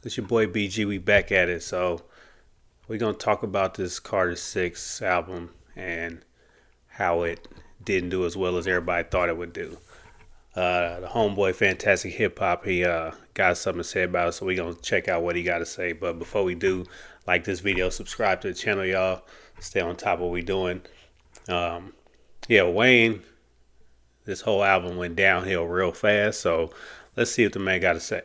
It's your boy BG. We back at it. So we're gonna talk about this Carter Six album and how it didn't do as well as everybody thought it would do. The homeboy, Fantastic Hip Hop, he got something to say about it. So we're gonna check out what he got to say. But before we do, like this video, subscribe to the channel, y'all. Stay on top of what we doing. Um, yeah, Wayne. This whole album went downhill real fast. So let's see what the man got to say.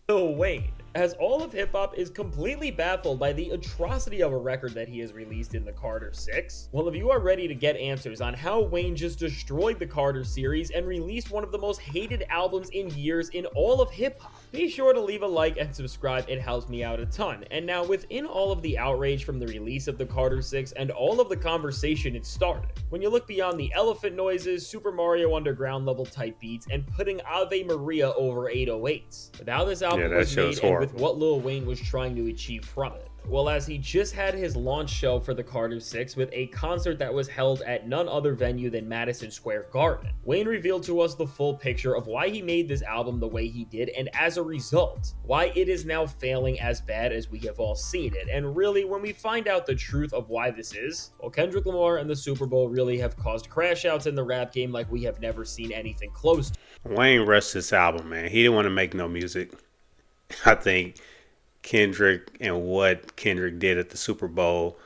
So Wayne, as all of hip hop is completely baffled by the atrocity of a record that he has released in the Carter 6, well, if you are ready to get answers on how Wayne just destroyed the Carter series and released one of the most hated albums in years in all of hip hop, be sure to leave a like and subscribe. It helps me out a ton. And now, within all of the outrage from the release of the Carter 6 and all of the conversation it started, when you look beyond the elephant noises, Super Mario Underground level type beats, and putting Ave Maria over 808s, with how this album That was show's made and with horrible. what Lil Wayne was trying to achieve from it. Well, as he just had his launch show for the Carter 6 with a concert that was held at none other venue than Madison Square Garden, Wayne revealed to us the full picture of why he made this album the way he did, and as a result, why it is now failing as bad as we have all seen it. And really, when we find out the truth of why this is, well, Kendrick Lamar and the Super Bowl really have caused crash outs in the rap game like we have never seen anything close to. Wayne rushed this album, man. He didn't want to make no music. I think Kendrick and what Kendrick did at the Super Bowl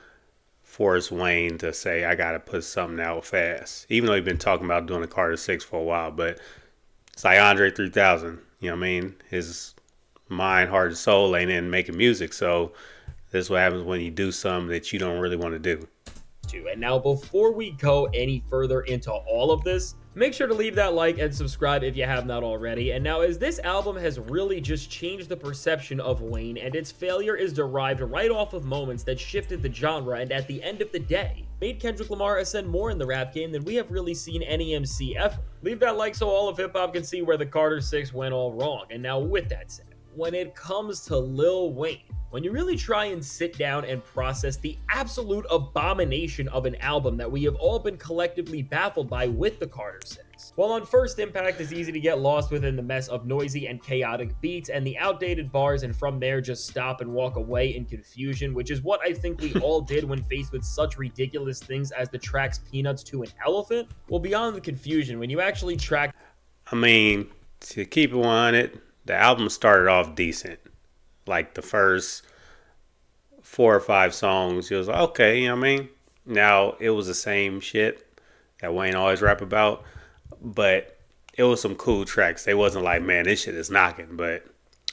forced Wayne to say, I got to put something out fast. Even though he'd been talking about doing the Carter 6 for a while. But it's like Andre 3000. You know what I mean? His mind, heart, and soul ain't in making music. So this is what happens when you do something that you don't really want to do. And now, before we go any further into all of this, make sure to leave that like and subscribe if you have not already. And now, as this album has really just changed the perception of Wayne, and its failure is derived right off of moments that shifted the genre, and at the end of the day, made Kendrick Lamar ascend more in the rap game than we have really seen any MC ever. Leave that like so all of hip hop can see where the Carter 6 went all wrong. And now, with that said, when it comes to Lil Wayne, when you really try and sit down and process the absolute abomination of an album that we have all been collectively baffled by with the Carter 6. While on first impact it's easy to get lost within the mess of noisy and chaotic beats and the outdated bars, and from there just stop and walk away in confusion, which is what I think we all did when faced with such ridiculous things as the tracks Peanuts to an Elephant. Well, beyond the confusion, when you actually track, I mean, to keep it 100, the album started off decent. Like the first 4 or 5 songs, it was like, okay, you know what I mean? Now, it was the same shit that Wayne always rap about, but it was some cool tracks. They wasn't like, man, this shit is knocking. But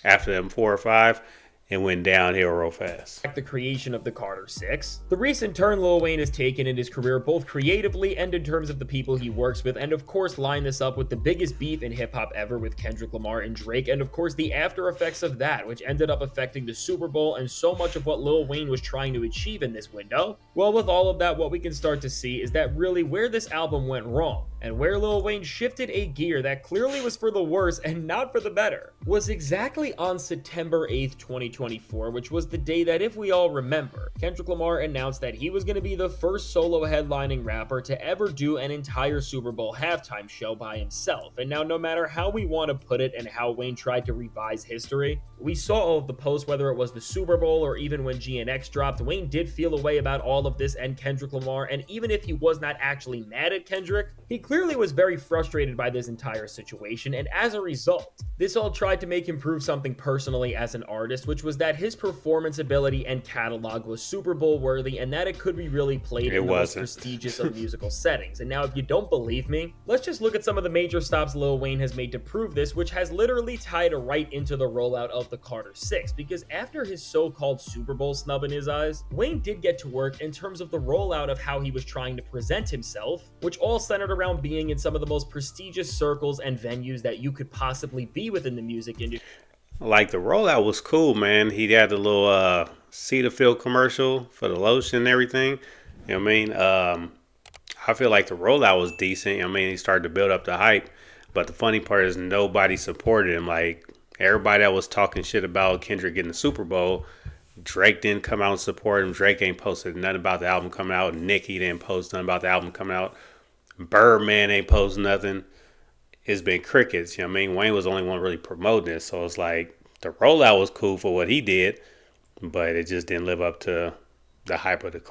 after them 4 or 5, it went downhill real fast. the creation of the Carter 6, the recent turn Lil Wayne has taken in his career both creatively and in terms of the people he works with, and of course line this up with the biggest beef in hip-hop ever with Kendrick Lamar and Drake, and of course the after effects of that, which ended up affecting the Super Bowl and so much of what Lil Wayne was trying to achieve in this window. Well, with all of that, what we can start to see is that really where this album went wrong, and where Lil Wayne shifted a gear that clearly was for the worse and not for the better, was exactly on September 8th, 2024, which was the day that, if we all remember, Kendrick Lamar announced that he was going to be the first solo headlining rapper to ever do an entire Super Bowl halftime show by himself. And now, no matter how we want to put it and how Wayne tried to revise history, we saw all of the posts, whether it was the Super Bowl or even when GNX dropped, Wayne did feel a way about all of this and Kendrick Lamar, and even if he was not actually mad at Kendrick, he clearly was very frustrated by this entire situation, and as a result, this all tried to make him prove something personally as an artist, which was that his performance ability and catalog was Super Bowl worthy, and that it could be really played in the most prestigious of musical settings. And now, if you don't believe me, let's just look at some of the major stops Lil Wayne has made to prove this, which has literally tied right into the rollout of the Carter 6, because after his so-called Super Bowl snub in his eyes, Wayne did get to work in terms of the rollout of how he was trying to present himself, which all centered around being in some of the most prestigious circles and venues that you could possibly be within the music industry. Like the rollout was cool, man. He had the little Cetaphil commercial for the lotion and everything. You know what I mean? I feel like the rollout was decent. You know what I mean? He started to build up the hype. But the funny part is nobody supported him. Like everybody that was talking shit about Kendrick getting the Super Bowl, Drake didn't come out and support him. Drake ain't posted nothing about the album coming out. Nicki didn't post nothing about the album coming out. Birdman ain't post nothing. It's been crickets. You know what I mean? Wayne was the only one really promoting it. So it's like The rollout was cool for what he did, but it just didn't live up to the hype of this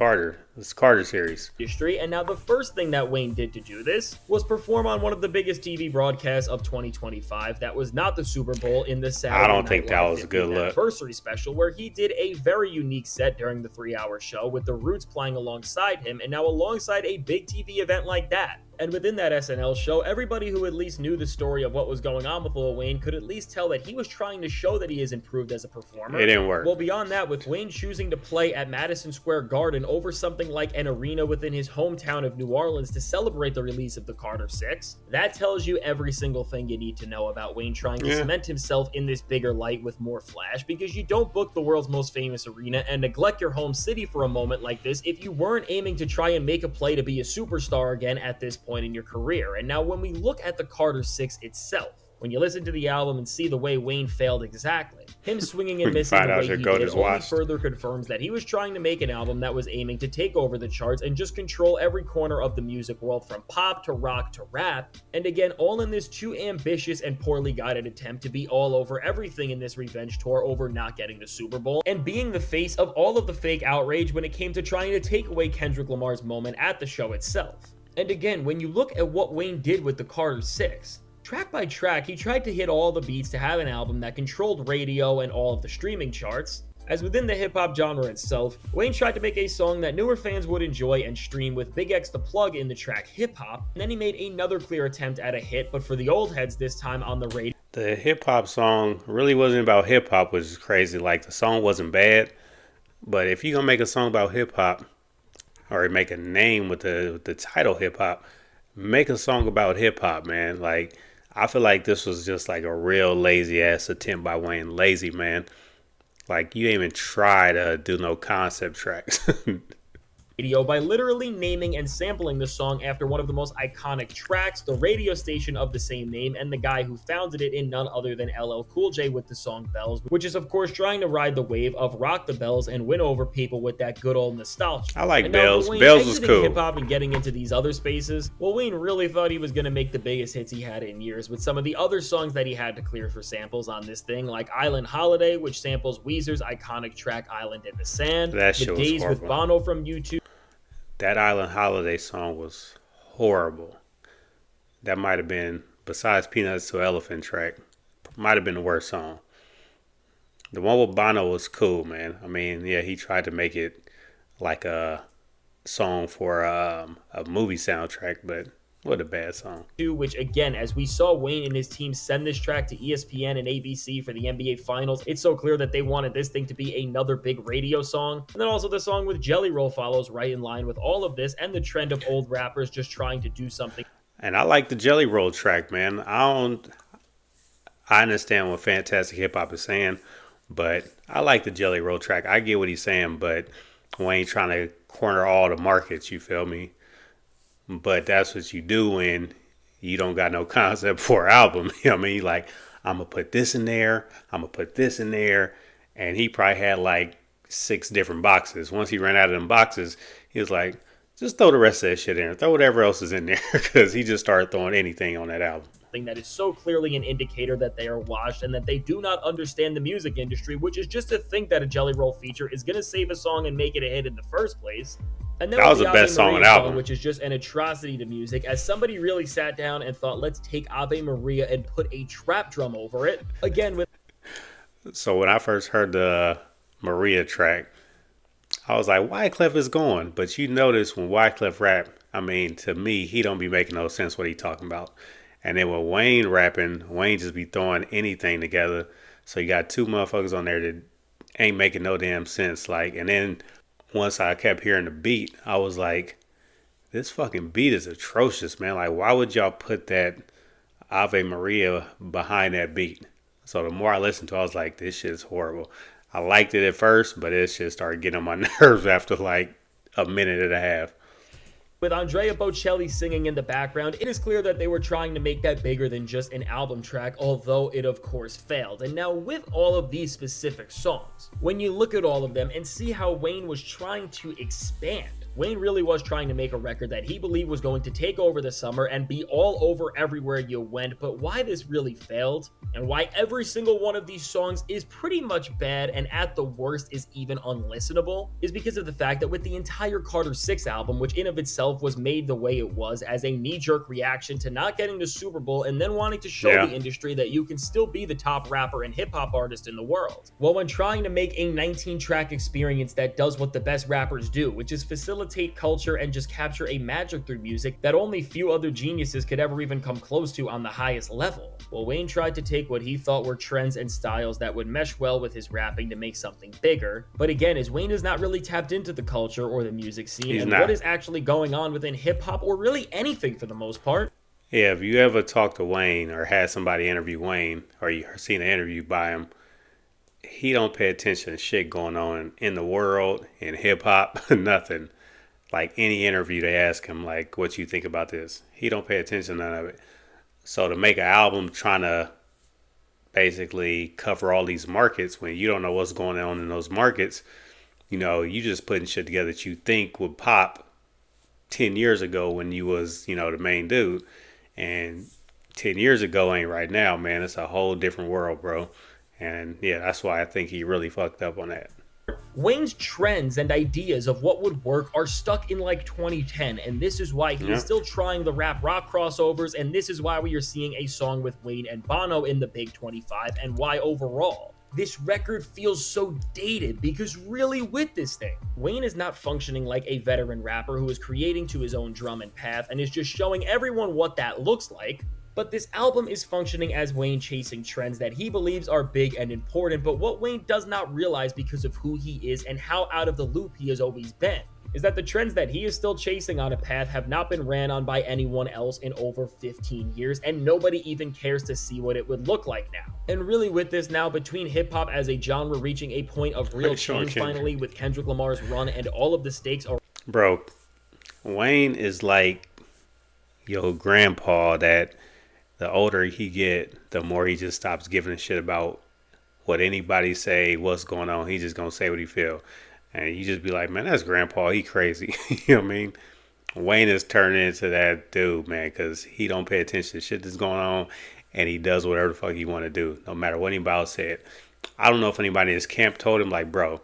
Carter series. Industry. And now the first thing that Wayne did to do this was perform on one of the biggest TV broadcasts of 2025 that was not the Super Bowl in the I Saturday don't Night think that Live was a good 50th look. anniversary special, where he did a very unique set during the 3-hour show with the Roots playing alongside him, and now alongside a big TV event like that. And within that SNL show, everybody who at least knew the story of what was going on with Lil Wayne could at least tell that he was trying to show that he has improved as a performer. It didn't work. Well, beyond that, with Wayne choosing to play at Madison Square Garden over something like an arena within his hometown of New Orleans to celebrate the release of the Carter 6, that tells you every single thing you need to know about Wayne trying to cement himself in this bigger light with more flash, because you don't book the world's most famous arena and neglect your home city for a moment like this if you weren't aiming to try and make a play to be a superstar again at this point in your career. And now when we look at the Carter 6 itself, when you listen to the album and see the way Wayne failed exactly, him swinging and missing the way he did only further confirms that he was trying to make an album that was aiming to take over the charts and just control every corner of the music world, from pop to rock to rap. And again, all in this too ambitious and poorly guided attempt to be all over everything in this revenge tour over not getting the Super Bowl, and being the face of all of the fake outrage when it came to trying to take away Kendrick Lamar's moment at the show itself. And again, when you look at what Wayne did with the Carter 6, track by track, he tried to hit all the beats to have an album that controlled radio and all of the streaming charts. As within the hip-hop genre itself, Wayne tried to make a song that newer fans would enjoy and stream with Big X the plug in the track Hip Hop, and then he made another clear attempt at a hit, but for the old heads this time on the radio. The hip-hop song really wasn't about hip-hop, which is crazy. Like, the song wasn't bad, but if you're going to make a song about hip-hop, or make a name with the title hip hop, make a song about hip hop, man. Like, I feel like this was just like a real lazy ass attempt by Wayne. Lazy, man. Like, you didn't even try to do no concept tracks. By literally naming and sampling the song after one of the most iconic tracks, the radio station of the same name, and the guy who founded it in none other than LL Cool J with the song Bells, which is of course trying to ride the wave of Rock the Bells and win over people with that good old nostalgia. I like Bells. Bells was cool. Hip-hop and getting into these other spaces, well, Wayne really thought he was going to make the biggest hits he had in years with some of the other songs that he had to clear for samples on this thing, like Island Holiday, which samples Weezer's iconic track Island in the Sand, That shit The was Days horrible. with Bono from U2. That Island Holiday song was horrible. That might have been, besides Peanuts to Elephant track, might have been the worst song. The one with Bono was cool, man. I mean, yeah, he tried to make it like a song for a movie soundtrack, but what a bad song. Which again, as we saw Wayne and his team send this track to ESPN and ABC for the NBA Finals, it's so clear that they wanted this thing to be another big radio song. And then also the song with Jelly Roll follows right in line with all of this and the trend of old rappers just trying to do something. And I like the Jelly Roll track, man. I understand what Fantastic Hip Hop is saying, but I like the Jelly Roll track. I get what he's saying, but Wayne trying to corner all the markets, you feel me? But that's what you do when you don't got no concept for an album. You know what I mean? Like, I'm going to put this in there. I'm going to put this in there. And he probably had like 6 different boxes. Once he ran out of them boxes, he was like, just throw the rest of that shit in. Throw whatever else is in there. Because he just started throwing anything on that album. That is so clearly an indicator that they are washed and that they do not understand the music industry, which is just to think that a Jelly Roll feature is going to save a song and make it a hit in the first place. And then that was the best song on the album, which is just an atrocity to music, as somebody really sat down and thought, let's take Ave Maria and put a trap drum over it. Again, with so when I first heard the Maria track, I was like, Wyclef is going. But you notice when Wyclef rap, I mean, to me, he don't be making no sense what he talking about. And then with Wayne rapping, Wayne just be throwing anything together. So you got 2 motherfuckers on there that ain't making no damn sense. Like, and then once I kept hearing the beat, I was like, this fucking beat is atrocious, man. Like, why would y'all put that Ave Maria behind that beat? So the more I listened to it, I was like, this shit is horrible. I liked it at first, but it just started getting on my nerves after like a minute and a half. With Andrea Bocelli singing in the background, it is clear that they were trying to make that bigger than just an album track, although it of course failed. And now with all of these specific songs, when you look at all of them and see how Wayne was trying to expand, Wayne really was trying to make a record that he believed was going to take over the summer and be all over everywhere you went. But why this really failed, and why every single one of these songs is pretty much bad and at the worst is even unlistenable, is because of the fact that with the entire Carter 6 album, which in of itself was made the way it was as a knee-jerk reaction to not getting the Super Bowl and then wanting to show Yeah. the industry that you can still be the top rapper and hip-hop artist in the world. Well, when trying to make a 19-track experience that does what the best rappers do, which is facilitate culture and just capture a magic through music that only few other geniuses could ever even come close to on the highest level. Well, Wayne tried to take what he thought were trends and styles that would mesh well with his rapping to make something bigger. But again, as Wayne is not really tapped into the culture or the music scene He's and not. what is actually going on within hip hop or really anything for the most part. Yeah, if you ever talked to Wayne or had somebody interview Wayne or you seen an interview by him, he don't pay attention to shit going on in the world, in hip hop, nothing. Like any interview they ask him, like, what you think about this? He don't pay attention to none of it. So to make an album trying to basically cover all these markets when you don't know what's going on in those markets, you just putting shit together that you think would pop 10 years ago when you was, the main dude. And 10 years ago ain't right now, man. It's a whole different world, bro. And yeah, that's why I think he really fucked up on that. Wayne's trends and ideas of what would work are stuck in like 2010, and this is why he is Yeah. still trying the rap rock crossovers, and this is why we are seeing a song with Wayne and Bono in the Big 25, and why overall this record feels so dated, because really with this thing, Wayne is not functioning like a veteran rapper who is creating to his own drum and path and is just showing everyone what that looks like. But this album is functioning as Wayne chasing trends that he believes are big and important, but what Wayne does not realize because of who he is and how out of the loop he has always been, is that the trends that he is still chasing on a path have not been ran on by anyone else in over 15 years, and nobody even cares to see what it would look like now. And really with this now, between hip-hop as a genre reaching a point of real change finally with Kendrick Lamar's run and all of the stakes are... Bro, Wayne is like your grandpa that the older he get, the more he just stops giving a shit about what anybody say, what's going on. He just gonna say what he feel. And you just be like, man, that's grandpa. He crazy. You know what I mean? Wayne is turning into that dude, man, because he don't pay attention to shit that's going on, and he does whatever the fuck he want to do, no matter what anybody else said. I don't know if anybody in his camp told him, like, bro,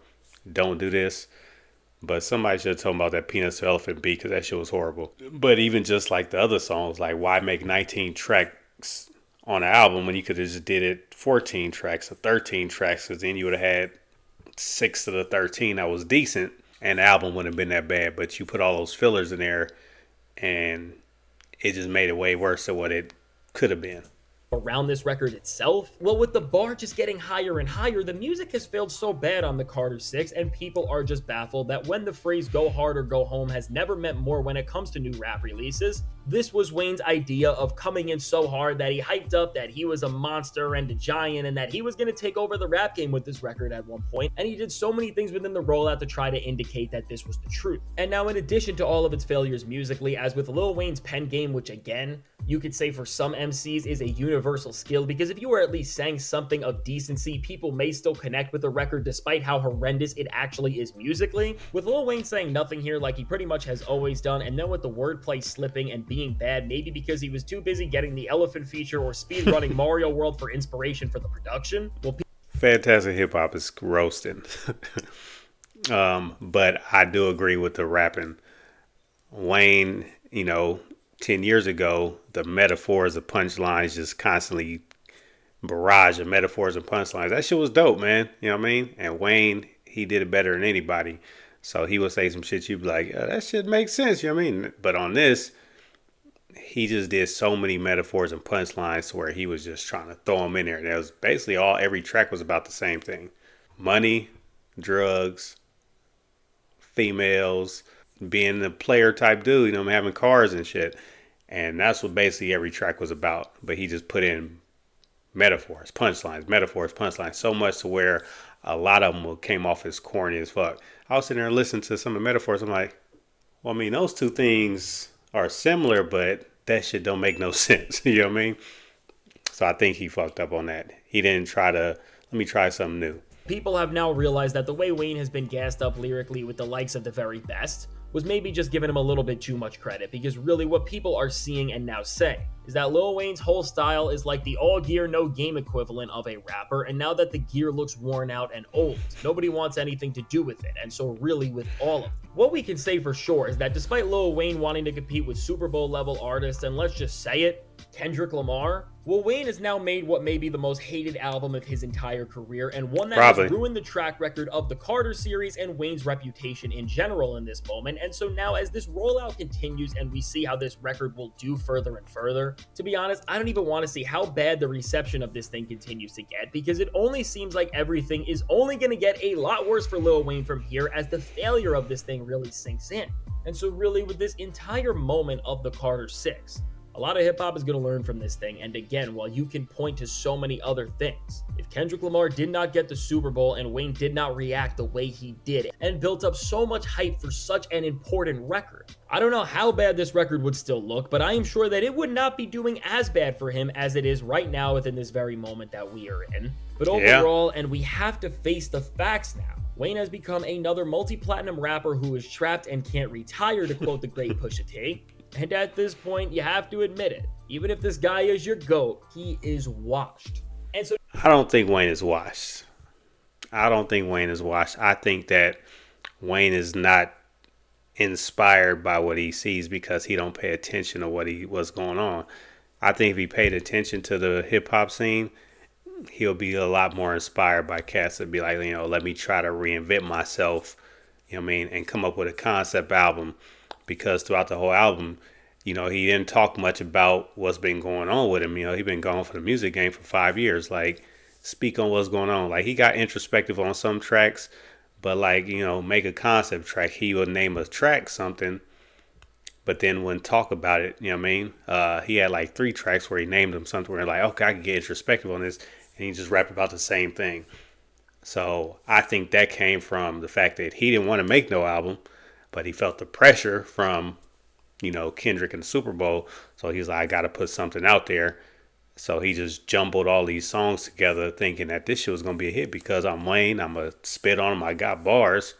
don't do this. But somebody should have told him about that Peanuts to Elephant beat, because that shit was horrible. But even just like the other songs, like, why make 19 tracks on an album when you could have just did it 14 tracks or 13 tracks, because then you would have had 6 of the 13 that was decent, and the album wouldn't have been that bad. But you put all those fillers in there, and it just made it way worse than what it could have been. Around this record itself? Well, with the bar just getting higher and higher, the music has failed so bad on the Carter 6, and people are just baffled that when the phrase go hard or go home has never meant more when it comes to new rap releases. This was Wayne's idea of coming in so hard that he hyped up that he was a monster and a giant and that he was going to take over the rap game with this record at one point, and he did so many things within the rollout to try to indicate that this was the truth. And now in addition to all of its failures musically, as with Lil Wayne's pen game, which again, you could say for some MCs is a universal skill, because if you were at least saying something of decency, people may still connect with the record despite how horrendous it actually is musically. With Lil Wayne saying nothing here like he pretty much has always done, and then with the wordplay slipping and being bad, maybe because he was too busy getting the elephant feature or speedrunning Mario World for inspiration for the production. Well, Fantastic Hip Hop is roasting. But I do agree with the rapping. Wayne, 10 years ago, the metaphors, the punchlines, just constantly barrage of metaphors and punchlines. That shit was dope, man. You know what I mean? And Wayne, he did it better than anybody. So he would say some shit, you'd be like, that shit makes sense. You know what I mean? But on this, he just did so many metaphors and punchlines where he was just trying to throw them in there. And it was basically every track was about the same thing. Money, drugs, females, being the player type dude, having cars and shit. And that's what basically every track was about. But he just put in metaphors, punchlines, so much to where a lot of them came off as corny as fuck. I was sitting there listening to some of the metaphors. I'm like, Well, I mean, those two things are similar, but that shit don't make no sense. You know what I mean? So I think he fucked up on that. He didn't try to let me try something new. People have now realized that the way Wayne has been gassed up lyrically with the likes of the very best was maybe just giving him a little bit too much credit, because really what people are seeing and now saying is that Lil Wayne's whole style is like the all gear no game equivalent of a rapper, and now that the gear looks worn out and old, nobody wants anything to do with it, and so really with all of it. What we can say for sure is that despite Lil Wayne wanting to compete with Super Bowl level artists, and let's just say it, Kendrick Lamar, Lil Wayne has now made what may be the most hated album of his entire career, and one that has Probably. ruined the track record of the Carter series and Wayne's reputation in general in this moment. And so now, as this rollout continues and we see how this record will do further and further, to be honest, I don't even want to see how bad the reception of this thing continues to get, because it only seems like everything is only going to get a lot worse for Lil Wayne from here as the failure of this thing really sinks in. And so, really, with this entire moment of the Carter 6, a lot of hip hop is going to learn from this thing. And again, while you can point to so many other things, if Kendrick Lamar did not get the Super Bowl and Wayne did not react the way he did and built up so much hype for such an important record, I don't know how bad this record would still look, but I am sure that it would not be doing as bad for him as it is right now within this very moment that we are in. But Yeah. overall, and we have to face the facts now, Wayne has become another multi-platinum rapper who is trapped and can't retire, to quote the great Pusha T. And at this point, you have to admit it. Even if this guy is your GOAT, he is washed. And so I don't think Wayne is washed. I don't think Wayne is washed. I think that Wayne is not inspired by what he sees because he don't pay attention to what's going on. I think if he paid attention to the hip hop scene, he'll be a lot more inspired by cats that be like, let me try to reinvent myself, I mean, and come up with a concept album. Because throughout the whole album, he didn't talk much about what's been going on with him. He's been gone for the music game for 5 years. Like, speak on what's going on. Like, he got introspective on some tracks, but like, make a concept track. He would name a track something, but then wouldn't talk about it. You know what I mean? He had like 3 tracks where he named them something where like, okay, I can get introspective on this, and he just rapped about the same thing. So I think that came from the fact that he didn't want to make no album, but he felt the pressure from, Kendrick and the Super Bowl. So he's like, I got to put something out there. So he just jumbled all these songs together thinking that this shit was going to be a hit because I'm Wayne. I'm going to spit on him. I got bars.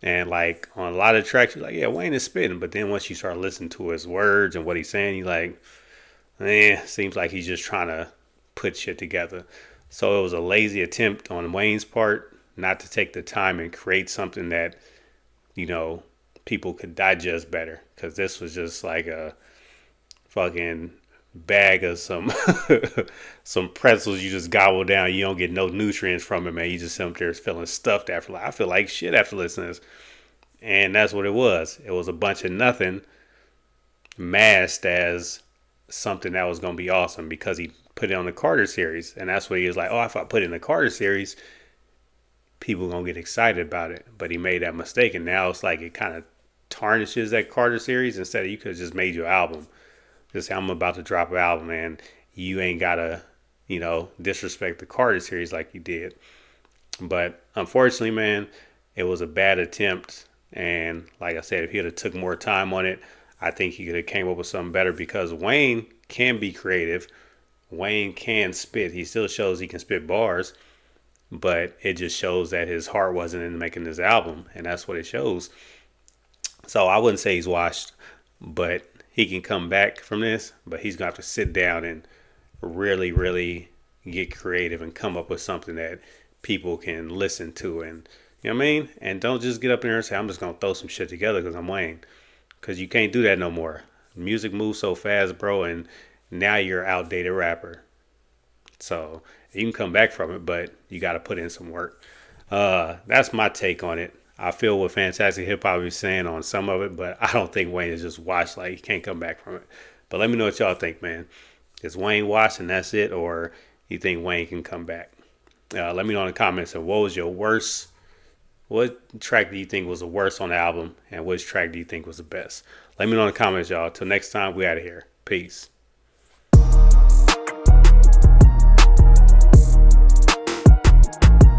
And like on a lot of tracks, you're like, yeah, Wayne is spitting. But then once you start listening to his words and what he's saying, you're like, seems like he's just trying to put shit together. So it was a lazy attempt on Wayne's part not to take the time and create something that, you know, people could digest better. Because this was just like a fucking bag of some some pretzels you just gobble down. You don't get no nutrients from it, man. You just sit up there feeling stuffed after. Like, I feel like shit after listening to this. And that's what it was. It was a bunch of nothing masked as something that was going to be awesome because he put it on the Carter series. And that's what he was like, oh, if I put it in the Carter series, people going to get excited about it. But he made that mistake. And now it's like it kind of tarnishes that Carter series. Instead of you could have just made your album. Just say, I'm about to drop an album and you ain't got to, disrespect the Carter series like you did. But unfortunately, man, it was a bad attempt. And like I said, if he had took more time on it, I think he could have came up with something better because Wayne can be creative. Wayne can spit. He still shows he can spit bars, but it just shows that his heart wasn't in making this album, and that's what it shows. So I wouldn't say he's washed, but he can come back from this, but he's gonna have to sit down and really, really get creative and come up with something that people can listen to and you know what I mean? And don't just get up there and say, I'm just gonna throw some shit together because I'm Wayne. Because you can't do that no more. Music moves so fast, bro, and now you're an outdated rapper. So you can come back from it, but you got to put in some work. That's my take on it. I feel what Fantastic Hip Hop is saying on some of it, but I don't think Wayne is just washed. Like, he can't come back from it. But let me know what y'all think, man. Is Wayne washed and that's it, or you think Wayne can come back? Let me know in the comments. And what was your worst? What track do you think was the worst on the album, and which track do you think was the best? Let me know in the comments, y'all. Till next time, we out of here. Peace.